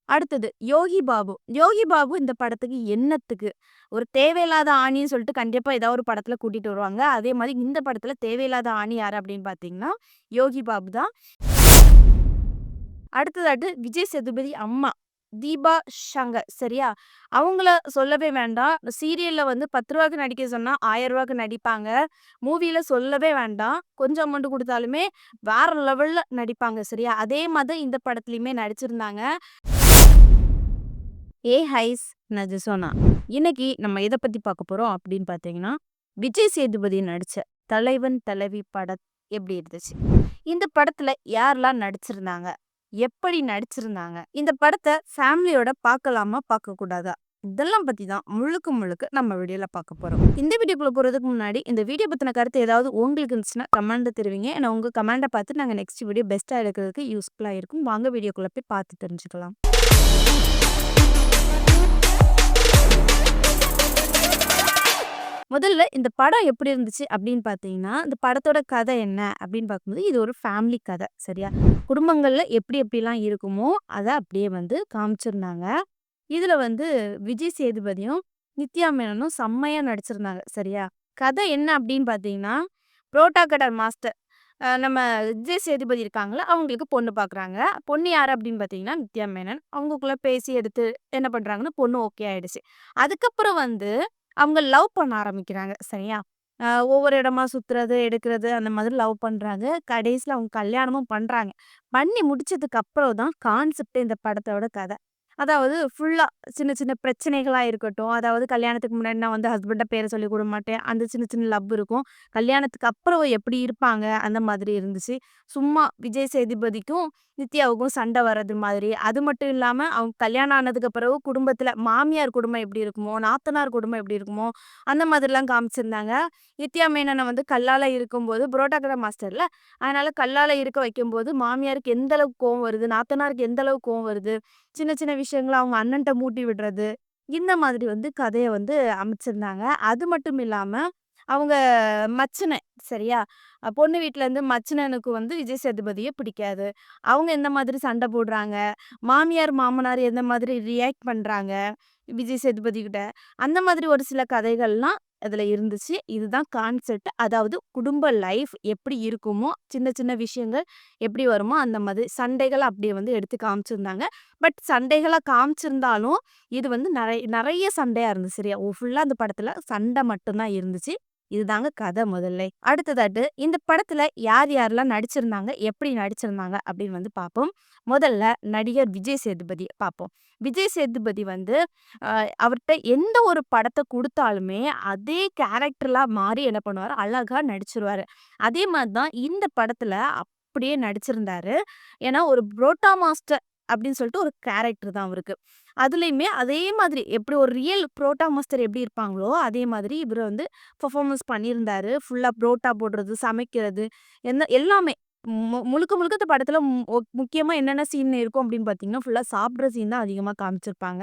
அடுத்தது யோகி பாபு. யோகி பாபு இந்த படத்துக்கு என்னத்துக்கு? ஒரு தேவையில்லாத ஆணின்னு சொல்லிட்டு கண்டிப்பா ஏதாவது ஒரு படத்துல கூட்டிட்டு வருவாங்க. அதே மாரி இந்த படத்துல தேவையில்லாத ஆணி யாரு அப்படின்னு பார்த்தீங்கன்னா, யோகி பாபு தான். அடுத்ததாட்டு விஜய் சேதுபதி அம்மா. தீபா ஷங்கர் சரியா? அவங்கள சொல்லவே வேண்டாம். சீரியல்ல வந்து ரூ. 10க்கு நடிக்க சொன்னா ரூ. 1000க்கு நடிப்பாங்க. மூவில சொல்லவே வேண்டாம். கொஞ்சம் அமௌண்ட் குடுத்தாலுமே வேற லெவல்ல நடிப்பாங்க சரியா? அதே மாதிரி இந்த படத்துலயுமே நடிச்சிருந்தாங்க. ஹைஸ் நஜசோனா. இன்னைக்கு நம்ம எத பத்தி பார்க்க போறோம் அப்படின்னு பார்த்தீங்கன்னா, விஜய் சேதுபதி நடிச்ச தலைவன் தலைவி படம் எப்படி இருந்துச்சு? இந்த படத்துல யாரெல்லாம் நடிச்சிருந்தாங்க? எப்படி நடிச்சிருந்தாங்க? இந்த படத்த ஃபேமிலியோட பார்க்கலாமா? பார்க்கக்கூடாதா? இதெல்லாம் பத்தி தான் முழுக்க முழுக்க நம்ம வீடியோல பார்க்க போறோம். இந்த வீடியோக்குள்ள போறதுக்கு முன்னாடி இந்த வீடியோ பத்தின கருத்து ஏதாவது உங்களுக்கு இருந்துச்சுன்னா கமெண்ட்ல தெரிவிங்க. ஏன்னா உங்க கமெண்ட பார்த்து நாங்க நெக்ஸ்ட் வீடியோ பெஸ்ட்டா எடுக்கிறதுக்கு யூஸ்ஃபுல்லா இருக்கும். வாங்க வீடியோக்குள்ள போய் பார்த்து தெரிஞ்சுக்கலாம். முதல்ல இந்த படம் எப்படி இருந்துச்சு அப்படின்னு பார்த்தீங்கன்னா, இந்த படத்தோட கதை என்ன அப்படின்னு பார்க்கும்போது, இது ஒரு ஃபேமிலி கதை சரியா? குடும்பங்கள்ல எப்படி எப்படிலாம் இருக்குமோ, அத அப்படியே வந்து காமிச்சிருந்தாங்க. இதுல வந்து விஜய் சேதுபதியும், நித்யா மேனனும் செம்மையா நடிச்சிருந்தாங்க சரியா? கதை என்ன அப்படின்னு பார்த்தீங்கன்னா, புரோட்டா கடை மாஸ்டர் நம்ம விஜய் சேதுபதி இருக்காங்கல்ல, அவங்களுக்கு பொண்ணு பார்க்குறாங்க. பொண்ணு யாரு அப்படின்னு பார்த்தீங்கன்னா, நித்யா மேனன். அவங்களுக்குள்ள பேசி எடுத்து என்ன பண்றாங்கன்னா, பொண்ணு ஓகே ஆயிடுச்சு. அதுக்கப்புறம் வந்து அவங்க லவ் பண்ண ஆரம்பிக்கிறாங்க. சரியா? ஒவ்வொரு இடமா சுத்துறது, எடுக்கிறது அந்த மாதிரி லவ் பண்றாங்க. கடைசில அவங்க கல்யாணமும் பண்றாங்க. பண்ணி முடிச்சதுக்கு அப்புறம் தான் கான்செப்ட்டே இந்த படத்தோட கதை. அதாவது ஃபுல்லா சின்ன சின்ன பிரச்சனைகளா இருக்கட்டும். அதாவது கல்யாணத்துக்கு முன்னாடி நான் வந்து ஹஸ்பண்ட பேர சொல்லிக் கூப்பிட மாட்டேன். அந்த சின்ன சின்ன லவ் இருக்கும். கல்யாணத்துக்கு அப்புறம் எப்படி இருப்பாங்க, அந்த மாதிரி இருந்துச்சு. சும்மா விஜய் சேதுபதிக்கும், நித்யாவுக்கும் சண்டை வர்றது மாதிரி. அது மட்டும் இல்லாம அவங்க கல்யாணம் ஆனதுக்கு பிறகு குடும்பத்தில மாமியார் குடும்பம் எப்படி இருக்குமோ, நாத்தனார் குடும்பம் எப்படி இருக்குமோ, அந்த மாதிரிலாம் காமிச்சிருந்தாங்க. நித்யா மேனன வந்து கல்லால இருக்கும்போது புரோட்டா கடை மாஸ்டர்ல, அதனால கல்லால இருக்க வைக்கும்போது மாமியாருக்கு எந்த அளவுக்கு கோவம் வருது, நாத்தனாருக்கு எந்த அளவுக்கு கோவம் வருது, சின்ன சின்ன விஷயங்கள அவங்க அண்ணன்ட்ட மூட்டி விடுறது, இந்த மாதிரி வந்து கதைய வந்து அமைச்சிருந்தாங்க. அது மட்டும் இல்லாம, அவங்க மச்சினன் சரியா? பொண்ணு வீட்லருந்து மச்சினனுக்கு வந்து விஜய் சேதுபதிய பிடிக்காது. அவங்க எந்த மாதிரி சண்டை போடுறாங்க, மாமியார், மாமனார் எந்த மாதிரி ரியாக்ட் பண்றாங்க விஜய் சேதுபதி கிட்ட, அந்த மாதிரி ஒரு சில கதைகள்லாம் அதுல இருந்துச்சு. இதுதான் கான்செப்ட். அதாவது குடும்ப லைஃப் எப்படி இருக்குமோ, சின்ன சின்ன விஷயங்கள் எப்படி வருமோ, அந்த மாதிரி சண்டைகள அப்படியே வந்து எடுத்து காமிச்சிருந்தாங்க. பட் சண்டைகளா காமிச்சிருந்தாலும், இது வந்து நெறைய சண்டையா இருந்துச்சு சரியா? ஃபுல்லா அந்த படத்துல சண்டை மட்டும் தான் இருந்துச்சு. இதுதாங்க கதை முதல்லே. அடுத்ததாட்டு இந்த படத்துல யார் யாரெல்லாம் நடிச்சிருந்தாங்க, எப்படி நடிச்சிருந்தாங்க அப்படின்னு வந்து பார்ப்போம். முதல்ல நடிகர் விஜய் சேதுபதி பார்ப்போம். விஜய் சேதுபதி வந்து அ அவர்ட்ட எந்த ஒரு படத்த குடுத்தாலுமே, அதே கேரக்டர்லா மாறி என்ன பண்ணுவாரு, அழகா நடிச்சுருவாரு. அதே மாரி தான் இந்த படத்துல அப்படியே நடிச்சிருந்தாரு. ஏன்னா, ஒரு புரோட்டா மாஸ்டர் அப்படின்னு சொல்லிட்டு ஒரு கேரக்டர் தான் அவருக்கு. அதுலயுமே அதே மாதிரி எப்படி ஒரு ரியல் புரோட்டா மாஸ்டர் எப்படி இருப்பாங்களோ, அதே மாதிரி இவரு வந்து பெர்ஃபார்மன்ஸ் பண்ணியிருந்தாரு. ஃபுல்லா புரோட்டா போடுறது, சமைக்கிறது, எல்லாமே. முழுக்க முழுக்க இந்த படத்துல முக்கியமா என்னென்ன சீன் இருக்கும் அப்படின்னு பார்த்தீங்கன்னா, ஃபுல்லா சாப்பிடுற சீன் தான் அதிகமா காமிச்சிருப்பாங்க.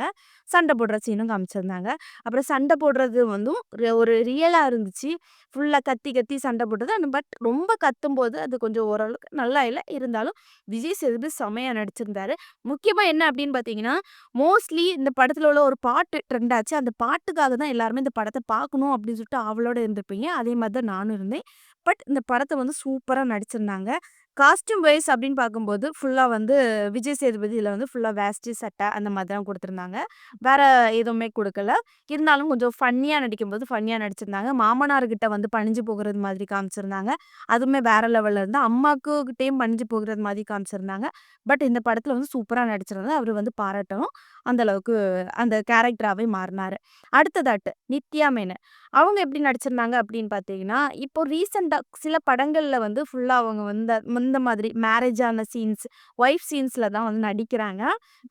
சண்டை போடுற சீனும் காமிச்சிருந்தாங்க. அப்புறம் சண்டை போடுறது வந்தும் ஒரு ரியலா இருந்துச்சு. ஃபுல்லா கத்தி கத்தி சண்டை போட்டது. பட் ரொம்ப கத்தும்போது அது கொஞ்சம் ஓரளவுக்கு நல்லா இல்ல. இருந்தாலும் விஜய் சேதுபதி செம்மையா நடிச்சிருந்தாரு. முக்கியமா என்ன அப்படின்னு பார்த்தீங்கன்னா, மோஸ்ட்லி இந்த படத்துல உள்ள ஒரு பாட்டு ட்ரெண்ட் ஆச்சு. அந்த பாட்டுக்காக தான் எல்லாருமே இந்த படத்த பார்க்கணும் அப்படின்னு சொல்லிட்டு ஆவலோட இருந்திருப்பீங்க. அதே மாரி தான் நானும் இருந்தேன். பட் இந்த படத்த வந்து சூப்பரா நடிச்சிருந்தாங்க. காஸ்டியூம் வைஸ் அப்படின்னு பார்க்கும்போது, ஃபுல்லா வந்து விஜய் சேதுபதி இதுல வந்து ஃபுல்லா வேஷ்டி, சட்டை அந்த மாதிரி தான் குடுத்துருந்தாங்க. வேற எதுவுமே குடுக்கல. இருந்தாலும் கொஞ்சம் ஃபன்னியா நடிக்கும்போது ஃபன்னியா நடிச்சிருந்தாங்க. மாமனார்கிட்ட வந்து பணிஞ்சு போகுறது மாதிரி காமிச்சிருந்தாங்க. அதுவுமே வேற லெவல்ல இருந்து அம்மாக்கு கிட்டயும் பணிஞ்சு போகுறது மாதிரி காமிச்சிருந்தாங்க. பட் இந்த படத்துல வந்து சூப்பரா நடிச்சிருந்தாரு. அவரு வந்து பாராட்டணும். அந்த அளவுக்கு அந்த கேரக்டராவே மாறுனாரு. அடுத்ததாட்டு நித்யா மேனன். அவங்க எப்படி நடிச்சிருந்தாங்க அப்படின்னு பார்த்தீங்கன்னா, இப்போ ரீசென்ட்டா சில படங்கள்ல வந்து ஃபுல்லா அவங்க வந்து இந்த மாதிரி மேரேஜ் ஆன சீன்ஸ், ஒய்ஃப் சீன்ஸ்ல தான் வந்து நடிக்கிறாங்க.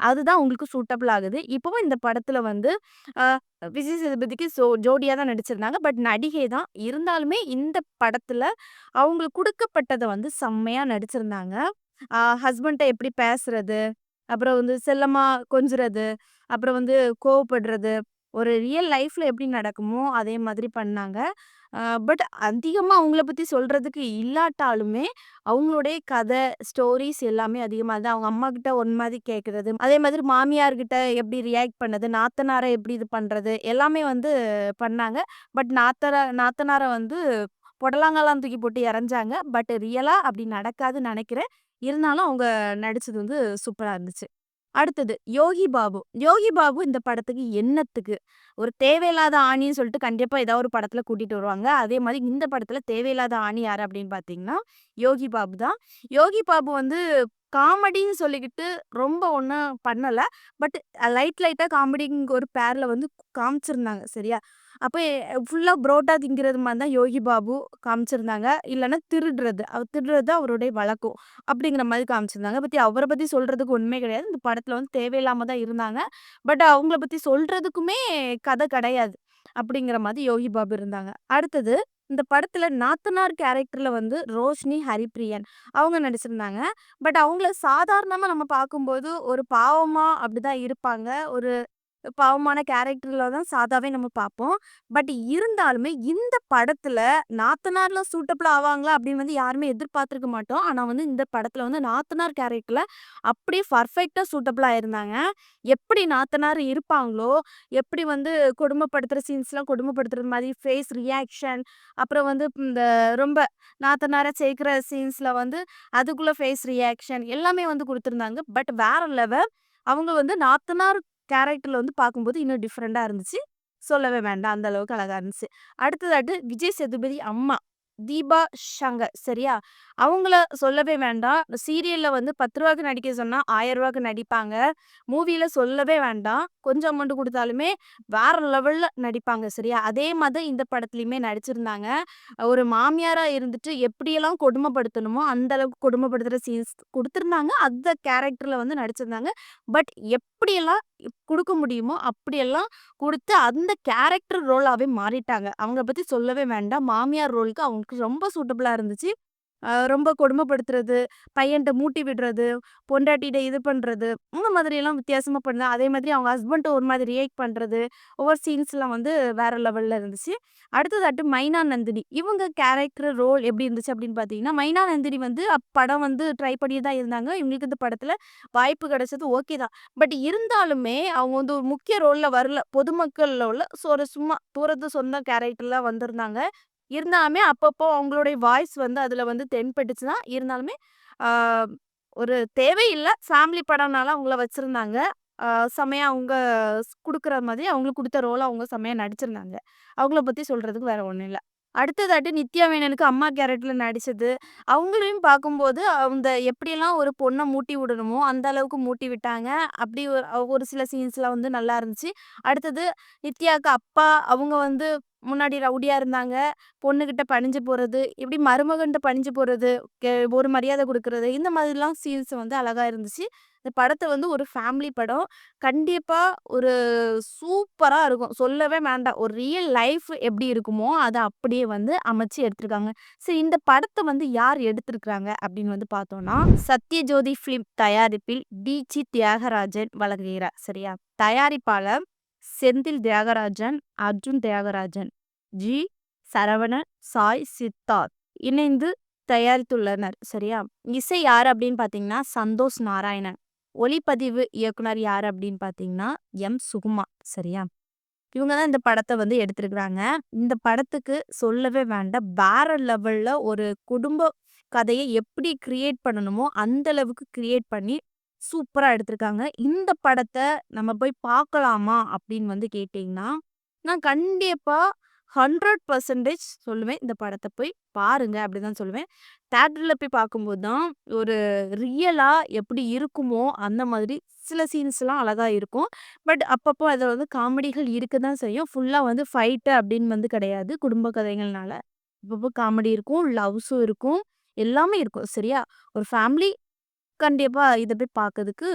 அதுதான் உங்களுக்கு சூட்டபிள் ஆகுது. இப்பவும் இந்த படத்துல வந்து அ விஜய் சேதுபதிக்கு ஜோடியா தான் நடிச்சிருந்தாங்க. பட் நடிகை தான். இருந்தாலுமே இந்த படத்துல அவங்களுக்கு குடுக்கப்பட்டத வந்து செம்மையா நடிச்சிருந்தாங்க. ஹஸ்பண்ட்ட எப்படி பேசுறது, அப்புறம் வந்து செல்லமா கொஞ்சுறது, அப்புறம் வந்து கோவப்படுறது, ஒரு ரியல் லைஃப்ல எப்படி நடக்குமோ அதே மாதிரி பண்ணாங்க. பட் அதிகமா அவங்கள பத்தி சொல்றதுக்கு இல்லாட்டாலுமே, அவங்களுடைய கதை, ஸ்டோரீஸ் எல்லாமே அதிகமா இருந்தது. அவங்க அம்மாகிட்ட ஒரு மாதிரி கேட்கறது, அதே மாதிரி மாமியார்கிட்ட எப்படி ரியாக்ட் பண்ணது, நாத்தனார எப்படி இது பண்றது, எல்லாமே வந்து பண்ணாங்க. பட் நாத்தனார வந்து பொடலங்காலாம் தூக்கி போட்டு எறஞ்சாங்க. பட் ரியலா அப்படி நடக்காதுன்னு நெனைக்கிறேன். இருந்தாலும் அவங்க நடிச்சது வந்து சூப்பரா இருந்துச்சு. அடுத்தது யோகி பாபு. யோகி பாபு இந்த படத்துக்கு என்னத்துக்கு? ஒரு தேவையில்லாத ஆணின்னு சொல்லிட்டு கண்டிப்பா ஏதாவது ஒரு படத்துல கூட்டிட்டு வருவாங்க. அதே மாரி இந்த படத்துல தேவையில்லாத ஆணி யாரு அப்படின்னு பார்த்தீங்கன்னா, யோகி பாபு தான். யோகி பாபு வந்து காமெடின்னு சொல்லிக்கிட்டு ரொம்ப ஒண்ணும் பண்ணல. பட் லைட்டா காமெடிங்கிற ஒரு பேர்ல வந்து காமிச்சிருந்தாங்க. சரியா? அப்ப ஃபுல்லா புரோட்டா திங்கிறது மாரி தான் யோகி பாபு காமிச்சிருந்தாங்க. இல்லன்னா திருடுறது. அவர் திருடுறது தான் அவருடைய வழக்கம். அப்படிங்கிற மாரி காமிச்சிருந்தாங்க. அவர பத்தி சொல்றதுக்கு ஒண்ணுமே கிடையாது. இந்த படத்துல வந்து தேவையில்லாம தான் இருந்தாங்க. பட் அவங்கள பத்தி சொல்றதுக்குமே கதை கிடையாது. அப்படிங்கிற மாரி யோகி பாபு இருந்தாங்க. அடுத்தது இந்த படத்துல நாத்தனார் கேரக்டர்ல வந்து ரோஷினி ஹரிப்பிரியன் அவங்க நடிச்சிருந்தாங்க. பட் அவங்கள சாதாரணமா நம்ம பார்க்கும்போது ஒரு பாவமா அப்படிதான் இருப்பாங்க. ஒரு பாவமான கேரக்டர்ல தான் சாதாவே நம்ம பார்ப்போம். பட் இருந்தாலுமே இந்த படத்துல நாத்தனார்லாம் சூட்டபிள் ஆவாங்களா அப்படின்னு வந்து யாருமே எதிர்பார்த்திருக்க மாட்டோம். ஆனா வந்து இந்த படத்துல வந்து நாத்தனார் கேரக்டர்ல அப்படியே பர்ஃபெக்ட்டா சூட்டபிள் ஆயிருந்தாங்க. எப்படி நாத்தனார் இருப்பாங்களோ, எப்படி வந்து கொடுமைப்படுத்துற சீன்ஸ்லாம் கொடுமைப்படுத்துறது மாரி ஃபேஸ் ரியாக்ஷன், அப்புறம் வந்து இந்த ரொம்ப நாத்தனார சேர்க்கிற சீன்ஸ்ல வந்து அதுக்குள்ள ஃபேஸ் ரியாக்ஷன் எல்லாமே வந்து குடுத்துருந்தாங்க. பட் வேற லெவல். அவங்க வந்து நாத்தனார் கேரக்டர்ல வந்து பார்க்கும்போது இன்னும் டிஃபரெண்ட்டா இருந்துச்சு. சொல்லவே வேண்டாம். அந்த அளவுக்கு அழகா இருந்துச்சு. அடுத்ததாட்டு விஜய் சேதுபதி அம்மா, தீபா ஷங்கர் சரியா? அவங்கள சொல்லவே வேண்டாம். சீரியல்ல வந்து ரூ. 10க்கு நடிக்க சொன்னா ரூ. 1000க்கு நடிப்பாங்க. மூவில சொல்லவே வேண்டாம். கொஞ்சம் அமௌண்ட் குடுத்தாலுமே வேற லெவல்ல நடிப்பாங்க சரியா? அதே மாதிரி இந்த படத்துலயுமே நடிச்சிருந்தாங்க. ஒரு மாமியாரா இருந்துட்டு எப்படியெல்லாம் கொடுமைப்படுத்தணுமோ, அந்த அளவுக்கு கொடுமைப்படுத்துற சீன்ஸ் குடுத்திருந்தாங்க. அந்த கேரக்டர்ல வந்து நடிச்சிருந்தாங்க. பட் எப்படியெல்லாம் குடுக்க முடியுமோ, அப்படியெல்லாம் குடுத்து அந்த கேரக்டர் ரோலாவே மாறிட்டாங்க. அவங்கள பத்தி சொல்லவே வேண்டாம். மாமியார் ரோலுக்கு அவங்களுக்கு ரொம்ப சூட்டபிளா இருந்துச்சு. ரொம்ப கொடுமைப்படுத்துறது, பையன்ட்ட மூட்டி விடுறது, பொண்டாட்டிட்ட இது பண்றது, இந்த மாதிரியெல்லாம் வித்தியாசமா பண்ணா. அதே மாதிரி அவங்க ஹஸ்பண்ட் ஒரு மாதிரி ரியாக்ட் பண்றது, ஒவ்வொரு சீன்ஸ்லாம் வந்து வேற லெவல்ல இருந்துச்சு. அடுத்ததாட்டு மைனா நந்தினி. இவங்க கேரக்டர் ரோல் எப்படி இருந்துச்சு அப்படின்னு பார்த்தீங்கன்னா, மைனா நந்தினி வந்து படம் வந்து ட்ரை பண்ணி தான் இருந்தாங்க. இவங்களுக்கு இந்த படத்துல வாய்ப்பு கிடைச்சது ஓகே தான். பட் இருந்தாலுமே அவங்க வந்து ஒரு முக்கிய ரோல்ல வரல. பொதுமக்கள்ல உள்ள ஒரு சும்மா தூரத்து சொந்த கேரக்டர்ல வந்திருந்தாங்க. இருந்தாலுமே அப்பப்போ அவங்களுடைய வாய்ஸ் வந்து அதுல வந்து தென்பட்டுச்சு தான். இருந்தாலுமே ஆ ஒரு தேவையில்ல. ஃபேமிலி படம்னால அவங்கள வச்சிருந்தாங்க. ஆ செம்மையா அவங்க குடுக்குற மாதிரி அவங்களுக்கு குடுத்த ரோல அவங்க செம்மையா நடிச்சிருந்தாங்க. அவங்கள பத்தி சொல்றதுக்கு வேற ஒண்ணும் இல்ல. அடுத்ததாட்டு நித்யா மேனனுக்கு அம்மா கேரக்டர்ல நடிச்சது. அவங்களையும் பார்க்கும்போது அந்த எப்படியெல்லாம் ஒரு பொண்ண மூட்டி விடணுமோ, அந்த அளவுக்கு மூட்டி விட்டாங்க. அப்படி ஒரு சில சீன்ஸ்லாம் வந்து நல்லா இருந்துச்சு. அடுத்தது நித்யாக்கு அப்பா அவங்க வந்து முன்னாடி ரவுடியா இருந்தாங்க. பொண்ணுகிட்ட பணிஞ்சு போறது, இப்படி மருமகன்ட்ட பணிஞ்சு போறது, ஒரு மரியாதை குடுக்குறது, இந்த மாதிரிலாம் சீன்ஸ் வந்து அழகா இருந்துச்சு. இந்த படத்த வந்து ஒரு ஃபேமிலி படம். கண்டிப்பா ஒரு சூப்பரா இருக்கும். சொல்லவே வேண்டாம். ஒரு ரியல் லைஃப் எப்படி இருக்குமோ, அத அப்படியே வந்து அமைச்சு எடுத்திருக்காங்க. சரி இந்த படத்த வந்து யார் எடுத்திருக்காங்க அப்படின்னு வந்து பார்த்தோம்னா, சத்யஜோதி ஃபிலிம் தயாரிப்பில் டி.ஜி. தியாகராஜன் வழங்குகிறார். சரியா? தயாரிப்பாளர் செந்தில் தியாகராஜன், அர்ஜுன் தியாகராஜன், ஜி. சரவணன், சாய் சித்தார்த் இணைந்து தயாரித்துள்ளனர். சரியா? இசை யாரு அப்படின்னு பார்த்தீங்கன்னா, சந்தோஷ் நாராயணன். ஒளிப்பதிவு இயக்குனர் யாரு அப்படின்னு பார்த்தீங்கன்னா, எம். சுகுமார். சரியா? இவங்க தான் இந்த படத்த வந்து எடுத்திருக்கிறாங்க. இந்த படத்துக்கு சொல்லவே வேண்டாம். வேற லெவல்ல ஒரு குடும்ப கதைய எப்படி கிரியேட் பண்ணணுமோ, அந்த அளவுக்கு கிரியேட் பண்ணி சூப்பரா எடுத்திருக்காங்க. இந்த படத்த நம்ம போய் பார்க்கலாமா அப்படின்னு வந்து கேட்டீங்கன்னா, நான் கண்டிப்பா 100% சொல்லுவேன். இந்த படத்த போய் பாருங்க அப்படிதான் சொல்லுவேன். தியேட்டர்ல போய் பார்க்கும்போது தான் ஒரு ரியலா எப்படி இருக்குமோ, அந்த மாதிரி சில சீன்ஸ்லாம் அழகா இருக்கும். பட் அப்பப்போ அதுல வந்து காமெடிகள் இருக்க தான் செய்யும். ஃபுல்லா வந்து ஃபைட்டு அப்படின்னு வந்து கிடையாது. குடும்ப கதைகள்னால. அப்பப்போ காமெடி இருக்கும், லவ்ஸும் இருக்கும். எல்லாமே இருக்கும். சரியா? ஒரு ஃபேமிலி கண்டிப்பா இத போய் பார்க்கறதுக்கு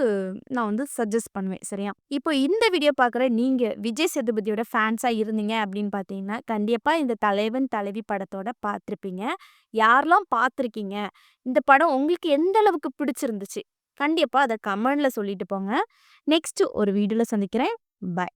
நான் வந்து சஜெஸ்ட் பண்ணுவேன். சரியா? இப்போ இந்த வீடியோ பார்க்குற நீங்க விஜய் சேதுபதியோட ஃபேன்ஸா இருந்தீங்க அப்படின்னு பார்த்தீங்கன்னா, கண்டிப்பா இந்த தலைவன், தலைவி படத்தோட பார்த்துருப்பீங்க. யாரெல்லாம் பார்த்துருக்கீங்க? இந்த படம் உங்களுக்கு எந்த அளவுக்கு பிடிச்சிருந்துச்சு? கண்டிப்பா அத கமெண்ட்ல சொல்லிட்டு போங்க. நெக்ஸ்ட் ஒரு வீடியோல சந்திக்கிறேன். பாய்.